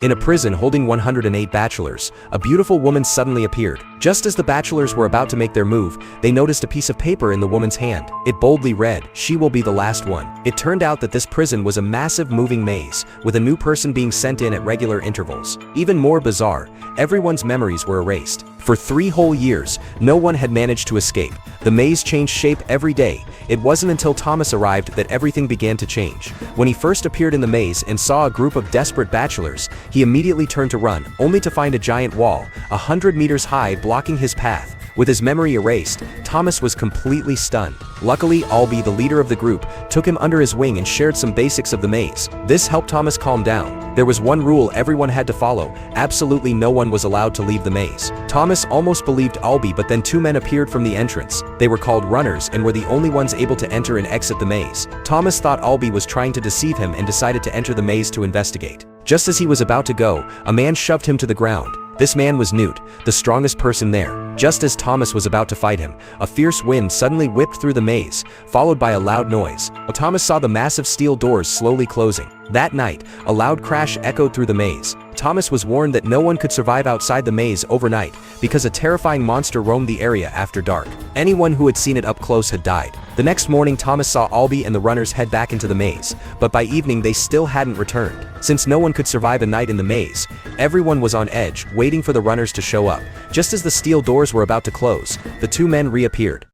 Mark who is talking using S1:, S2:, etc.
S1: In a prison holding 108 bachelors, a beautiful woman suddenly appeared. Just as the bachelors were about to make their move, they noticed a piece of paper in the woman's hand. It boldly read, "She will be the last one." It turned out that this prison was a massive moving maze, with a new person being sent in at regular intervals. Even more bizarre, everyone's memories were erased. For 3 whole years, no one had managed to escape. The maze changed shape every day. It wasn't until Thomas arrived that everything began to change. When he first appeared in the maze and saw a group of desperate bachelors, he immediately turned to run, only to find a giant wall, 100 meters high, blocking his path. With his memory erased, Thomas was completely stunned. Luckily, Albie, the leader of the group, took him under his wing and shared some basics of the maze. This helped Thomas calm down. There was one rule everyone had to follow: absolutely no one was allowed to leave the maze. Thomas almost believed Albie, but then 2 men appeared from the entrance. They were called runners and were the only ones able to enter and exit the maze. Thomas thought Albie was trying to deceive him and decided to enter the maze to investigate. Just as he was about to go, a man shoved him to the ground. This man was Newt, the strongest person there. Just as Thomas was about to fight him, a fierce wind suddenly whipped through the maze, followed by a loud noise. Thomas saw the massive steel doors slowly closing. That night, a loud crash echoed through the maze. Thomas was warned that no one could survive outside the maze overnight because a terrifying monster roamed the area after dark. Anyone who had seen it up close had died. The next morning, Thomas saw Albie and the runners head back into the maze, but by evening they still hadn't returned. Since no one could survive a night in the maze, everyone was on edge, waiting for the runners to show up. Just as the steel doors were about to close, the 2 men reappeared.